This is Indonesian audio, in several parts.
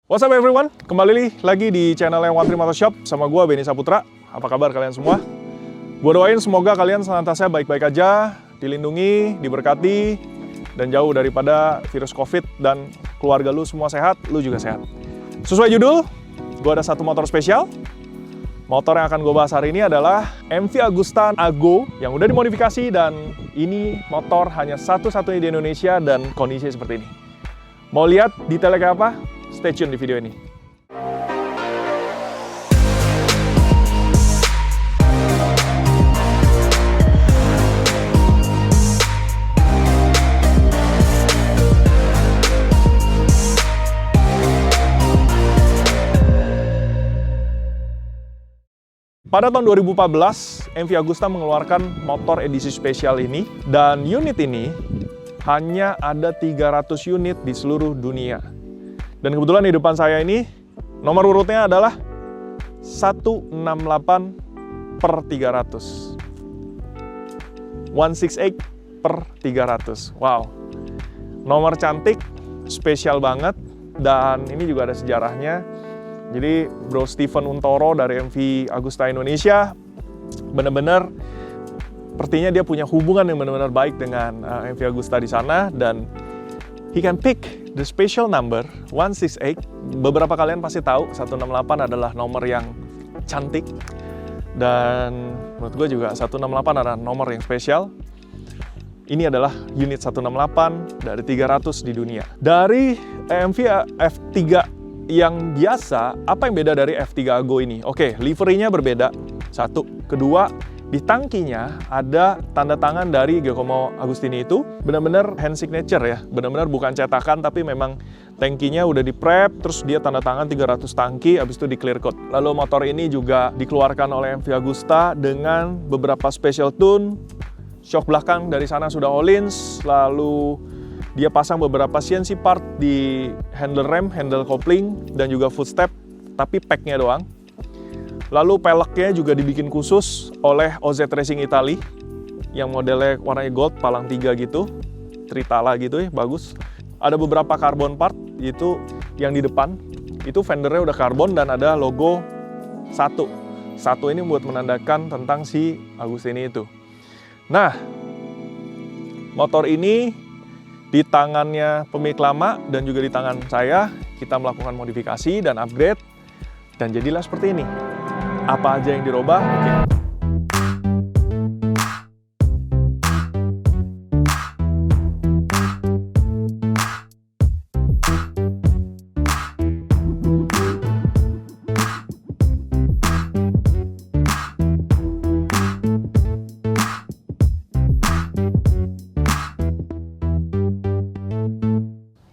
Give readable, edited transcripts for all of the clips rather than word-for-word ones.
What's up everyone? Kembali lagi di channel yang One Tree Motor Shop sama gue Benny Saputra. Apa kabar kalian semua? Gue doain semoga kalian senantiasa baik-baik aja, dilindungi, diberkati, dan jauh daripada virus COVID, dan keluarga lu semua sehat, lu juga sehat. Sesuai judul, gue ada satu motor spesial. Motor yang akan gue bahas hari ini adalah MV Agusta Ago yang udah dimodifikasi, dan ini motor hanya satu-satunya di Indonesia dan kondisinya seperti ini. Mau lihat detailnya kayak apa? Stay tune di video ini. Pada tahun 2014, MV Agusta mengeluarkan motor edisi spesial ini, dan unit ini hanya ada 300 unit di seluruh dunia. Dan kebetulan di depan saya ini, nomor urutnya adalah 168/300. 168/300. Wow. Nomor cantik, spesial banget, dan ini juga ada sejarahnya. Jadi Bro Steven Untoro dari MV Agusta Indonesia benar-benar sepertinya dia punya hubungan yang benar-benar baik dengan MV Agusta di sana, dan he can pick the special number 168. Beberapa kalian pasti tahu 168 adalah nomor yang cantik, dan menurut gue juga 168 adalah nomor yang spesial. Ini adalah unit 168 dari 300 di dunia. Dari MV F3 yang biasa, apa yang beda dari F3 Ago ini? Oke, liverynya berbeda, satu. Kedua, di tangkinya ada tanda tangan dari Giacomo Agostini. Itu benar-benar hand signature ya, benar-benar bukan cetakan, tapi memang tangkinya udah di prep, terus dia tanda tangan 300 tangki, habis itu di clear coat. Lalu motor ini juga dikeluarkan oleh MV Agusta dengan beberapa special tune. Shock belakang dari sana sudah Öhlins, lalu dia pasang beberapa CNC part di handle rem, handle kopling, dan juga footstep, tapi packnya doang. Lalu peleknya juga dibikin khusus oleh OZ Racing Italy, yang modelnya warnanya gold, palang 3 gitu, Tritala gitu ya, bagus. Ada beberapa carbon part, itu yang di depan, itu fendernya udah karbon dan ada logo 1. 1 ini buat menandakan tentang si Agustini itu. Nah, motor ini di tangannya pemilik lama dan juga di tangan saya, kita melakukan modifikasi dan upgrade, dan jadilah seperti ini. Apa aja yang dirubah? Oke.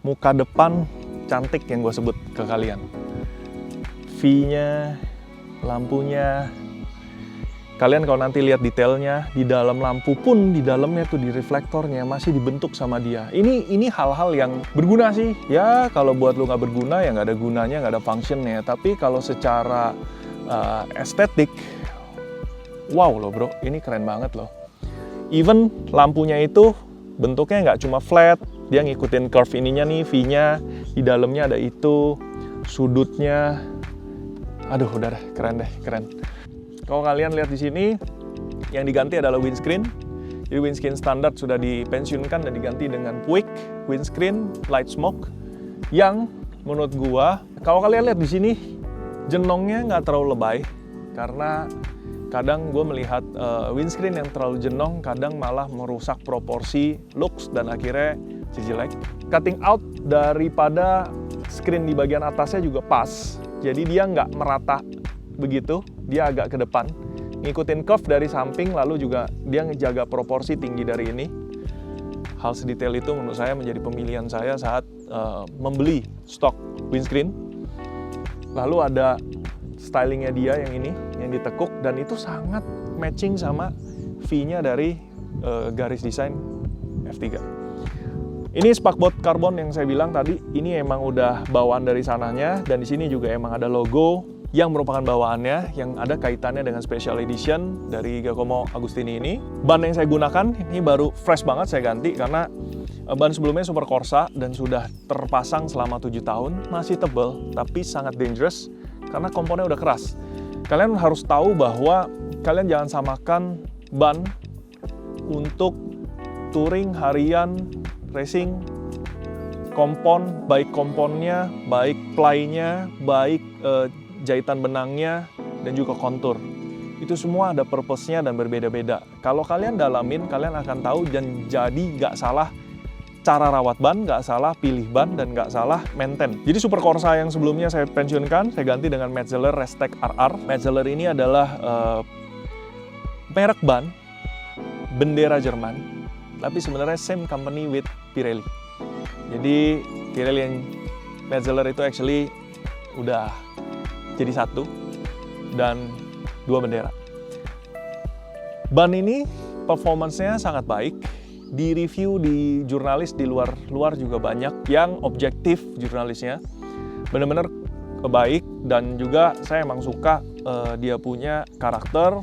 Muka depan cantik yang gue sebut ke kalian. V-nya, lampunya, kalian kalau nanti lihat detailnya di dalam lampu pun, di dalamnya tuh di reflektornya masih dibentuk sama dia. Ini hal-hal yang berguna sih. Ya kalau buat lu nggak berguna ya nggak ada gunanya, nggak ada functionnya. Tapi kalau secara estetik, wow loh bro, ini keren banget loh. Even lampunya itu bentuknya nggak cuma flat, dia ngikutin curve ininya nih, V-nya, di dalamnya ada itu, sudutnya. Aduh, udah deh, keren deh, keren. Kalau kalian lihat di sini, yang diganti adalah windscreen. Jadi windscreen standar sudah dipensiunkan dan diganti dengan Puig windscreen light smoke, yang menurut gua, kalau kalian lihat di sini, jenongnya nggak terlalu lebay, karena kadang gue melihat windscreen yang terlalu jenong kadang malah merusak proporsi looks dan akhirnya jelek. Cutting out daripada screen di bagian atasnya juga pas. Jadi dia nggak merata begitu, dia agak ke depan. Ngikutin curve dari samping, lalu juga dia ngejaga proporsi tinggi dari ini. Hal sedetail itu menurut saya menjadi pemilihan saya saat membeli stok windscreen. Lalu ada stylingnya dia yang ini, yang ditekuk, dan itu sangat matching sama V-nya dari garis desain F3. Ini spakbot karbon yang saya bilang tadi, ini emang udah bawaan dari sananya, dan di sini juga emang ada logo yang merupakan bawaannya, yang ada kaitannya dengan special edition dari Giacomo Agostini ini. Ban yang saya gunakan ini baru fresh banget saya ganti, karena Ban sebelumnya Super Corsa dan sudah terpasang selama 7 tahun, masih tebal tapi sangat dangerous karena komponnya udah keras. Kalian harus tahu bahwa kalian jangan samakan ban untuk touring, harian, racing, kompon, baik komponnya, baik ply-nya, baik jahitan benangnya, dan juga kontur. Itu semua ada purpose-nya dan berbeda-beda. Kalau kalian dalamin, kalian akan tahu dan jadi nggak salah cara rawat ban, nggak salah pilih ban, dan nggak salah maintain. Jadi Super Corsa yang sebelumnya saya pensiunkan, saya ganti dengan Metzeler Restec RR. Metzeler ini adalah merek ban, bendera Jerman, tapi sebenarnya same company with Pirelli. Jadi Pirelli yang Metzeler itu actually udah jadi satu dan 2 bendera. Ban ini performance-nya sangat baik. Di review di jurnalis di luar juga banyak yang objektif jurnalisnya. Benar-benar baik dan juga saya emang suka dia punya karakter,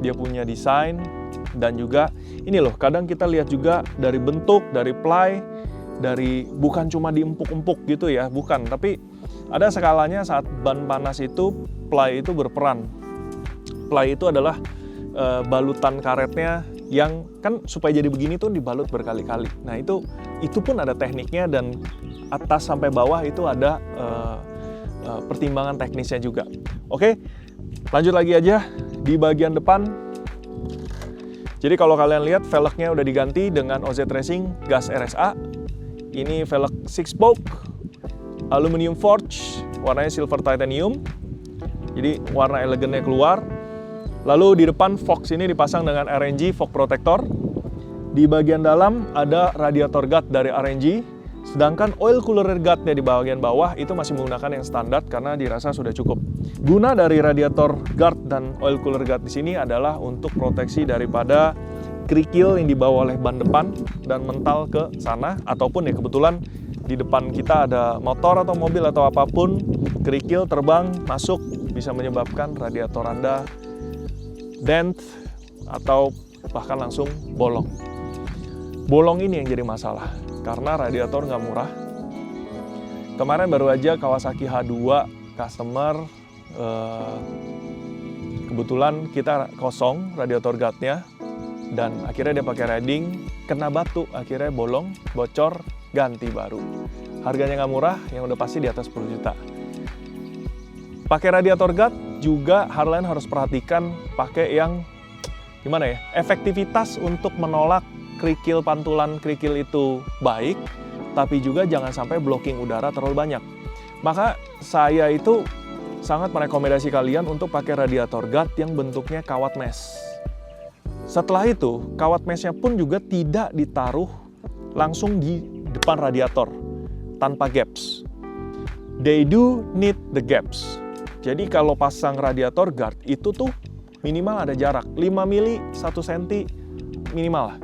dia punya desain, dan juga ini loh, kadang kita lihat juga dari bentuk, dari ply, dari bukan cuma diempuk-empuk gitu ya, bukan, tapi ada skalanya saat ban panas itu ply itu berperan. Ply itu adalah balutan karetnya yang kan supaya jadi begini tuh dibalut berkali-kali. Nah itu pun ada tekniknya dan atas sampai bawah itu ada pertimbangan teknisnya juga. Oke, lanjut lagi aja di bagian depan. Jadi kalau kalian lihat velgnya udah diganti dengan OZ Racing gas RSA. Ini velg 6-spoke, aluminium forge, warnanya silver titanium. Jadi warna elegannya keluar. Lalu di depan Fox ini dipasang dengan RNG fog protector. Di bagian dalam ada radiator guard dari RNG, sedangkan oil cooler guardnya di bagian bawah itu masih menggunakan yang standar karena dirasa sudah cukup. Guna dari radiator guard dan oil cooler guard di sini adalah untuk proteksi daripada kerikil yang dibawa oleh ban depan dan mental ke sana, ataupun ya kebetulan di depan kita ada motor atau mobil atau apapun, kerikil terbang masuk bisa menyebabkan radiator Anda dent atau bahkan langsung bolong. Bolong ini yang jadi masalah karena radiator nggak murah. Kemarin baru aja Kawasaki H2 customer kebetulan kita kosong radiator guardnya dan akhirnya dia pakai riding, kena batu, akhirnya bolong, bocor, ganti baru. Harganya nggak murah, yang udah pasti di atas 10 juta. Pakai radiator guard juga kalian harus perhatikan pakai yang gimana ya, efektivitas untuk menolak kerikil, pantulan kerikil itu baik, tapi juga jangan sampai blocking udara terlalu banyak. Maka saya itu sangat merekomendasi kalian untuk pakai radiator guard yang bentuknya kawat mesh. Setelah itu, kawat meshnya pun juga tidak ditaruh langsung di depan radiator tanpa gaps. They do need the gaps. Jadi kalau pasang radiator guard itu tuh minimal ada jarak 5 mili, 1 cm minimal lah.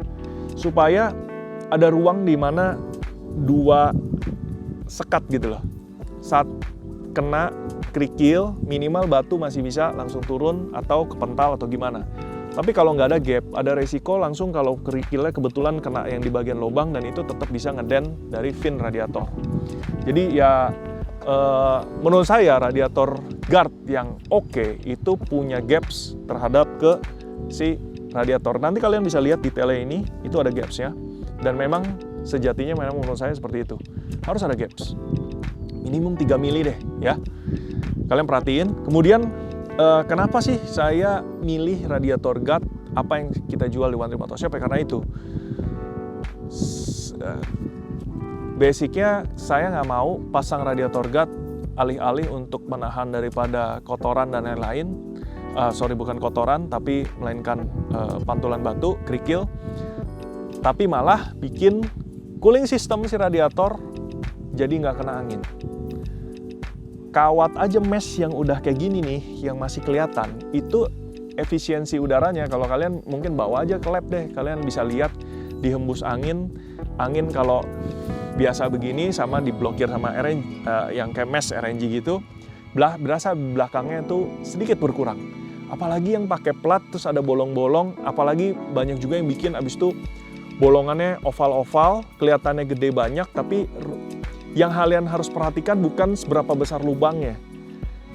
Supaya ada ruang di mana 2 sekat gitu loh. Saat kena kerikil, minimal batu masih bisa langsung turun atau kepental atau gimana. Tapi kalau nggak ada gap, ada resiko langsung kalau kerikilnya kebetulan kena yang di bagian lubang dan itu tetap bisa ngedent dari fin radiator. Jadi ya menurut saya radiator guard yang oke itu punya gaps terhadap ke si radiator. Nanti kalian bisa lihat detailnya ini, itu ada gapsnya. Dan memang sejatinya memang menurut saya seperti itu. Harus ada gaps. Minimum 3 mili deh ya. Kalian perhatiin. Kemudian kenapa sih saya milih radiator guard apa yang kita jual di One Trip Motorshop? Karena itu. Basicnya saya nggak mau pasang radiator guard alih-alih untuk menahan daripada kotoran dan lain-lain. Bukan kotoran, tapi melainkan pantulan batu, kerikil. Tapi malah bikin cooling system si radiator jadi nggak kena angin. Kawat aja mesh yang udah kayak gini nih, yang masih kelihatan, itu efisiensi udaranya. Kalau kalian mungkin bawa aja ke lab deh, kalian bisa lihat dihembus angin kalau biasa begini sama diblokir sama RNG, yang kayak mesh RNG gitu, berasa belakangnya tuh sedikit berkurang. Apalagi yang pakai plat terus ada bolong-bolong, apalagi banyak juga yang bikin abis itu bolongannya oval-oval, kelihatannya gede banyak, tapi yang kalian harus perhatikan bukan seberapa besar lubangnya.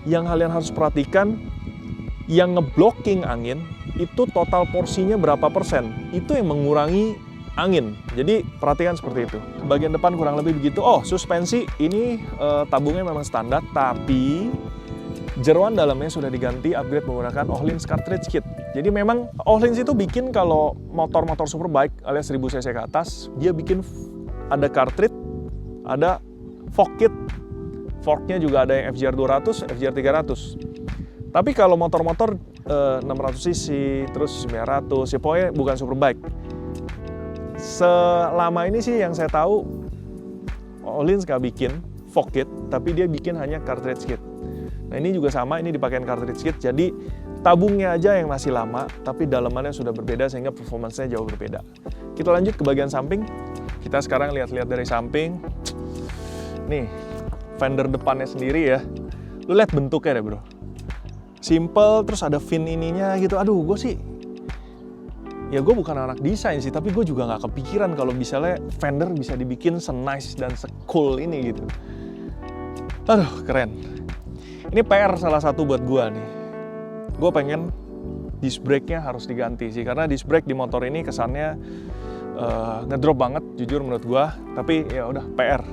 Yang kalian harus perhatikan, yang ngeblocking angin, itu total porsinya berapa persen. Itu yang mengurangi angin. Jadi perhatikan seperti itu. Bagian depan kurang lebih begitu. Oh, suspensi ini tabungnya memang standar, tapi jeroan dalamnya sudah diganti, upgrade menggunakan Öhlins cartridge kit. Jadi memang Öhlins itu bikin kalau motor-motor superbike alias 1000 cc ke atas, dia bikin ada cartridge, ada fork kit. Forknya juga ada yang FJR 200, FJR 300. Tapi kalau motor-motor 600 cc, terus 900, ya pokoknya bukan superbike. Selama ini sih yang saya tahu, Öhlins nggak bikin fork kit, tapi dia bikin hanya cartridge kit. Nah ini juga sama, ini dipakai cartridge kit, jadi tabungnya aja yang masih lama, tapi dalamannya sudah berbeda sehingga performance-nya jauh berbeda. Kita lanjut ke bagian samping. Kita sekarang lihat-lihat dari samping. Nih, fender depannya sendiri ya. Lu lihat bentuknya deh bro. Simple, terus ada fin ininya gitu. Aduh, gue sih, ya gue bukan anak desain sih, tapi gue juga nggak kepikiran kalau misalnya fender bisa dibikin se-nice dan se-cool ini gitu. Aduh, keren. Ini PR salah satu buat gue nih. Gue pengen disc brake-nya harus diganti sih, karena disc brake di motor ini kesannya ngedrop banget, jujur menurut gue. Tapi ya udah PR,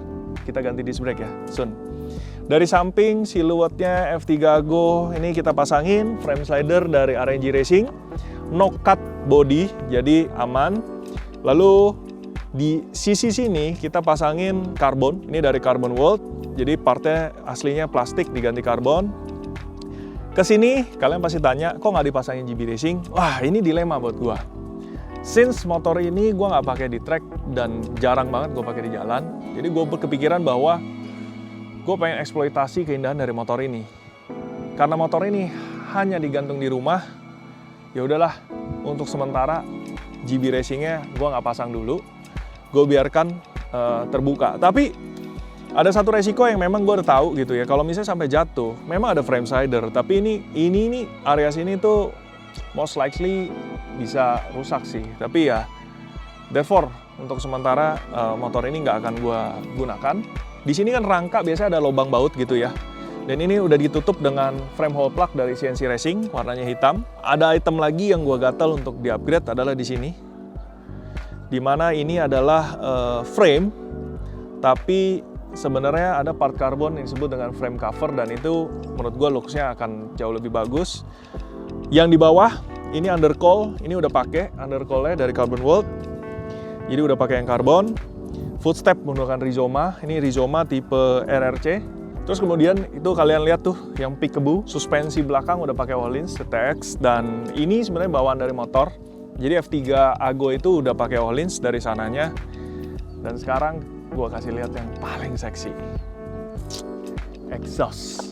kita ganti disc brake ya, soon. Dari samping siluetnya F3 Ago ini kita pasangin frame slider dari RNG Racing, no cut body, jadi aman. Lalu di sisi sini kita pasangin karbon, ini dari Carbon World. Jadi partnya aslinya plastik diganti karbon. Kesini kalian pasti tanya, kok nggak dipasangin GB Racing? Wah, ini dilema buat gua. Since motor ini gua nggak pakai di track dan jarang banget gua pakai di jalan, jadi gua berkepikiran bahwa gua pengen eksploitasi keindahan dari motor ini. Karena motor ini hanya digantung di rumah, ya udahlah. Untuk sementara GB Racingnya gua nggak pasang dulu, gua biarkan terbuka. Tapi ada satu resiko yang memang gue udah tahu gitu ya, kalau misalnya sampai jatuh, memang ada frame slider, tapi ini area sini tuh most likely bisa rusak sih. Tapi ya, therefore untuk sementara motor ini nggak akan gue gunakan. Di sini kan rangka biasanya ada lubang baut gitu ya, dan ini udah ditutup dengan frame hole plug dari CNC Racing, warnanya hitam. Ada item lagi yang gue gatel untuk di-upgrade adalah di sini, dimana ini adalah frame, tapi sebenarnya ada part karbon yang disebut dengan frame cover, dan itu menurut gue looks-nya akan jauh lebih bagus. Yang di bawah ini undercoil, ini udah pakai undercoil-nya dari Carbon World, jadi udah pakai yang karbon. Footstep menggunakan Rizoma, ini Rizoma tipe RRC. Terus kemudian itu kalian lihat tuh yang peekaboo, suspensi belakang udah pakai Öhlins TTX, dan ini sebenarnya bawaan dari motor. Jadi F3 Ago itu udah pakai Öhlins dari sananya, dan sekarang gue kasih lihat yang paling seksi, exhaust.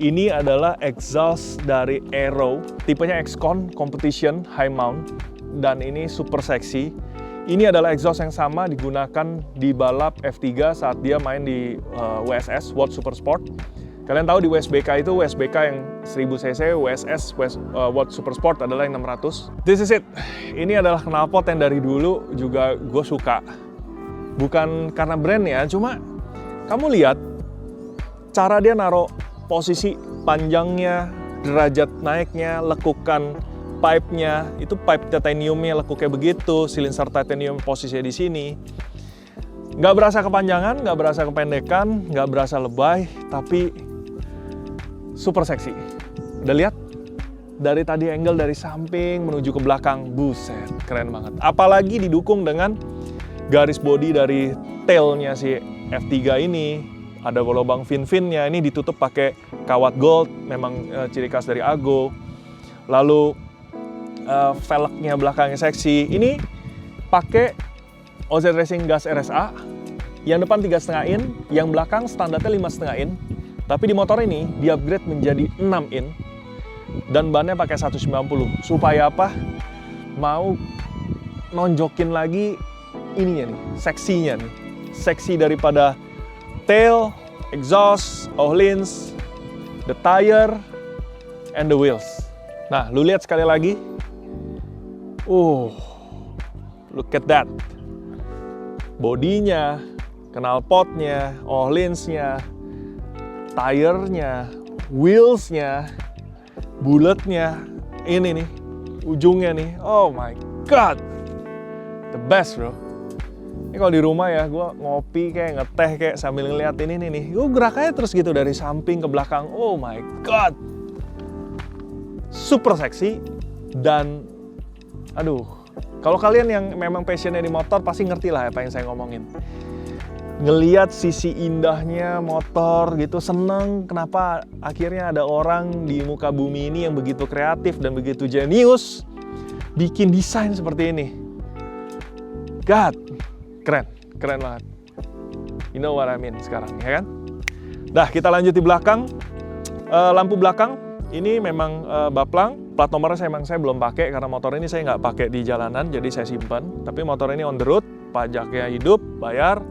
Ini adalah exhaust dari Aero, tipenya X-Con Competition High Mount, dan ini super seksi. Ini adalah exhaust yang sama digunakan di balap F3 saat dia main di WSS, World Super Sport. Kalian tahu di WSBK itu, WSBK yang 1000 cc, WSS, World Super Sport adalah yang 600. This is it. Ini adalah knalpot yang dari dulu juga gue suka. Bukan karena brand ya, cuma kamu lihat cara dia naruh posisi panjangnya, derajat naiknya, lekukan pipe-nya, itu pipe titaniumnya lekuknya begitu, silinser titanium posisinya di sini. Nggak berasa kepanjangan, nggak berasa kependekan, nggak berasa lebay, tapi super seksi. Udah lihat? Dari tadi angle dari samping menuju ke belakang, buset, keren banget. Apalagi didukung dengan garis bodi dari tailnya si F3 ini, ada lubang fin-finnya, ini ditutup pakai kawat gold, memang ciri khas dari Ago. Lalu velgnya belakangnya seksi, ini pakai OZ Racing Gas RSA, yang depan 3,5 in, yang belakang standarnya 5,5 in, tapi di motor ini di upgrade menjadi 6 in, dan bannya pakai 190, supaya apa? Mau nonjokin lagi ininya nih, seksinya nih. Seksi daripada tail, exhaust, Öhlins, the tire, and the wheels. Nah, lu lihat sekali lagi. look at that. Bodinya, knalpotnya, oilinnya, tire-nya, wheels-nya, bulletnya, ini nih, ujungnya nih, oh my god, the best bro. Ini kalau di rumah ya, gue ngopi kayak ngeteh kayak sambil ngeliat ini nih, gue gerak aja terus gitu dari samping ke belakang, oh my god. Super seksi dan, aduh, kalau kalian yang memang passionnya di motor pasti ngerti lah apa yang saya ngomongin. Ngeliat sisi indahnya motor gitu, seneng kenapa akhirnya ada orang di muka bumi ini yang begitu kreatif dan begitu jenius bikin desain seperti ini. God, keren banget. You know what I mean sekarang, ya kan? Dah, kita lanjut di belakang. Lampu belakang ini memang baplang. Plat nomornya saya belum pakai karena motor ini saya nggak pakai di jalanan, jadi saya simpan. Tapi motor ini on the road, pajaknya hidup, bayar.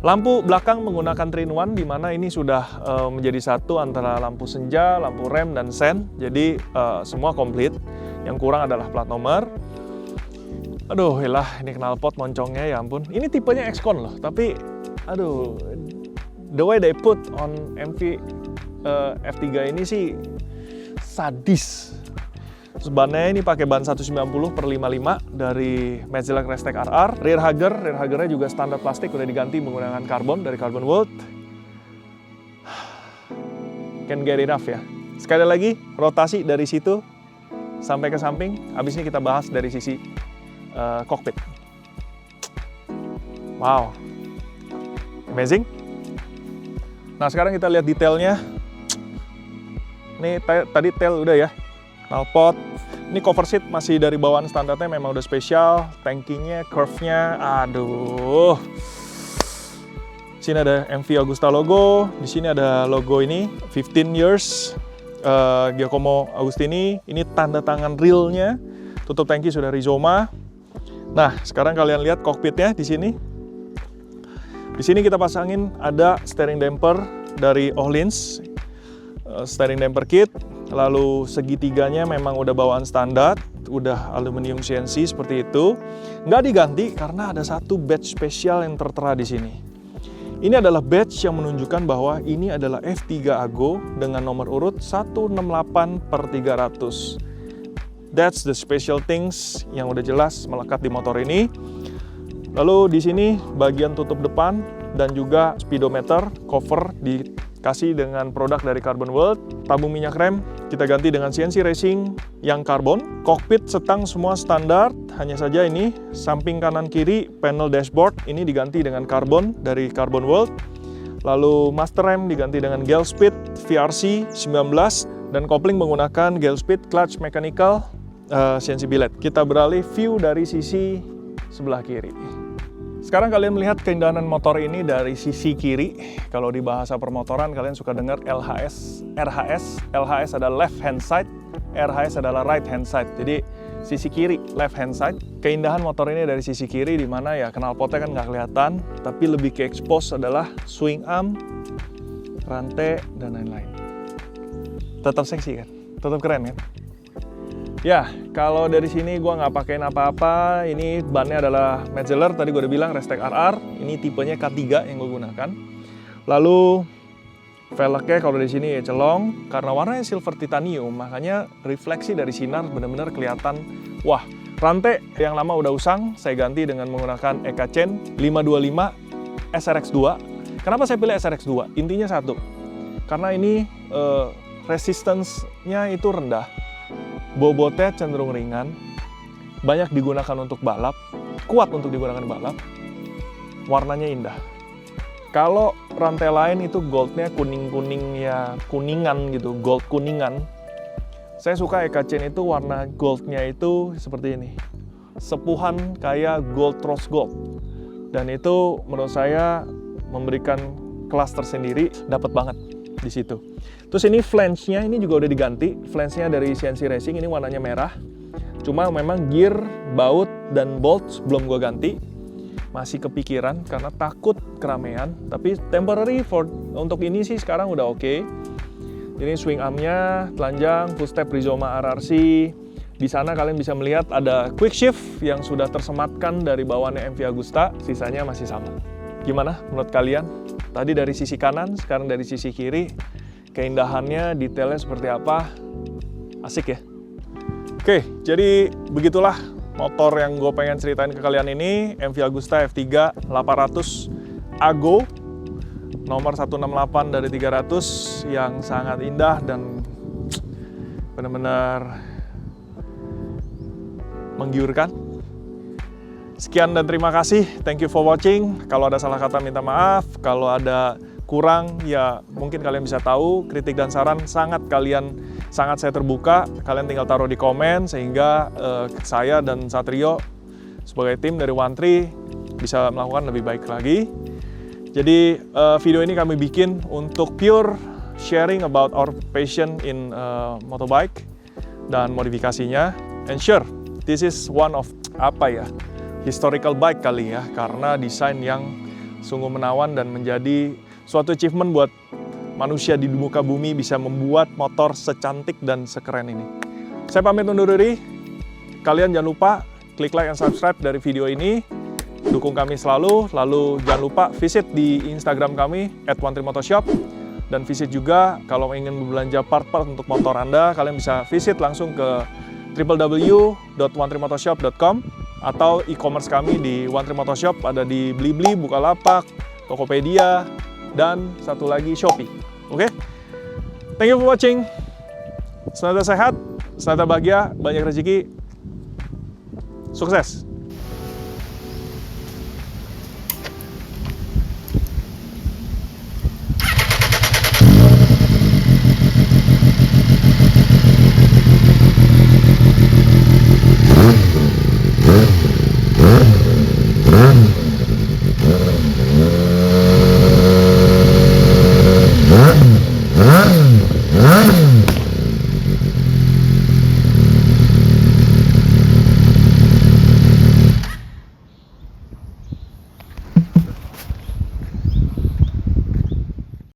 Lampu belakang menggunakan 3-in-1, di mana ini sudah menjadi satu antara lampu senja, lampu rem, dan sen. Jadi semua komplit. Yang kurang adalah plat nomor. Aduh, ini knalpot moncongnya, ya ampun. Ini tipenya Excon loh, tapi aduh, the way they put on MV F3 ini sih sadis. Terus bannya ini pakai ban 190/55 dari Mezelac Restec RR. Rear huggernya juga standar plastik, udah diganti menggunakan karbon dari Carbon World. Can get enough ya. Sekali lagi, rotasi dari situ sampai ke samping. Habis ini kita bahas dari sisi cockpit. Wow, amazing. Nah, sekarang kita lihat detailnya. Ini tadi tail udah ya. Knalpot, ini cover seat masih dari bawaan standarnya, memang udah spesial. Tankinya, curve-nya, aduh. Sini ada MV Agusta logo, di sini ada logo ini 15 years Giacomo Agostini. Ini tanda tangan realnya. Tutup tangki sudah Rizoma. Nah, sekarang kalian lihat kokpitnya di sini. Di sini kita pasangin ada steering damper dari Öhlins, steering damper kit. Lalu segitiganya memang udah bawaan standar, udah aluminium CNC seperti itu. Nggak diganti karena ada satu badge spesial yang tertera di sini. Ini adalah badge yang menunjukkan bahwa ini adalah F3 Ago dengan nomor urut 168/300. That's the special things yang udah jelas melekat di motor ini. Lalu di sini bagian tutup depan dan juga speedometer cover dikasih dengan produk dari Carbon World. Tabung minyak rem kita ganti dengan CNC Racing yang karbon. Kokpit setang semua standar, hanya saja ini samping kanan kiri panel dashboard ini diganti dengan karbon dari Carbon World. Lalu master rem diganti dengan Gelspeed VRC 19 dan kopling menggunakan Gelspeed clutch mechanical CNC billet. Kita beralih view dari sisi sebelah kiri. Sekarang kalian melihat keindahan motor ini dari sisi kiri. Kalau di bahasa permotoran kalian suka dengar LHS, RHS. LHS adalah left hand side, RHS adalah right hand side. Jadi sisi kiri, left hand side. Keindahan motor ini dari sisi kiri, di mana ya knalpotnya kan nggak kelihatan, tapi lebih ke expose adalah swing arm, rantai, dan lain-lain. Tetap seksi kan? Tetap keren kan? Ya, kalau dari sini gue nggak pakein apa-apa. Ini bannya adalah Metzeler, tadi gue udah bilang Restec RR. Ini tipenya K3 yang gue gunakan. Lalu velgnya kalau di sini ya celong, karena warnanya silver titanium, makanya refleksi dari sinar benar-benar kelihatan. Wah, rantai yang lama udah usang, saya ganti dengan menggunakan EK Chain 525 SRX2. Kenapa saya pilih SRX2? Intinya satu, karena ini resistance-nya itu rendah. Bobotnya cenderung ringan, banyak digunakan untuk balap, kuat untuk digunakan balap, warnanya indah. Kalau rantai lain itu goldnya kuning-kuning ya, kuningan gitu, gold kuningan. Saya suka EK Chain itu warna goldnya itu seperti ini, sepuhan kayak gold rose gold. Dan itu menurut saya memberikan kelas tersendiri, dapat banget di situ. Terus ini flange-nya ini juga udah diganti. Flange-nya dari CNC Racing, ini warnanya merah. Cuma memang gear, baut, dan bolts belum gue ganti. Masih kepikiran karena takut keramaian. Tapi temporary untuk ini sih sekarang udah oke. Ini swing arm-nya telanjang, full step Rizoma RRC. Di sana kalian bisa melihat ada quick shift yang sudah tersematkan dari bawaannya MV Agusta, sisanya masih sama. Gimana menurut kalian? Tadi dari sisi kanan, sekarang dari sisi kiri. Keindahannya, detailnya seperti apa? Asik ya? Oke, jadi begitulah motor yang gue pengen ceritain ke kalian ini. MV Agusta F3 800 Ago nomor 168 dari 300 yang sangat indah dan benar-benar menggiurkan. Sekian dan terima kasih. Thank you for watching. Kalau ada salah kata minta maaf. Kalau ada kurang ya mungkin kalian bisa tahu. Kritik dan saran sangat saya terbuka. Kalian tinggal taruh di komen sehingga saya dan Satrio sebagai tim dari One3 bisa melakukan lebih baik lagi. Jadi video ini kami bikin untuk pure sharing about our passion in motorbike dan modifikasinya. And sure, this is one of historical bike kali ya, karena desain yang sungguh menawan dan menjadi suatu achievement buat manusia di muka bumi bisa membuat motor secantik dan sekeren ini. Saya pamit undur diri. Kalian jangan lupa klik like dan subscribe dari video ini. Dukung kami selalu. Lalu jangan lupa visit di Instagram kami @one3motoshop. Dan visit juga kalau ingin berbelanja part-part untuk motor Anda, kalian bisa visit langsung ke www.one3motoshop.com atau e-commerce kami di One3 Motoshop, ada di Blibli, Bukalapak, Tokopedia, dan satu lagi Shopee. Oke? Thank you for watching. Senantiasa sehat, senantiasa bahagia, banyak rezeki. Sukses!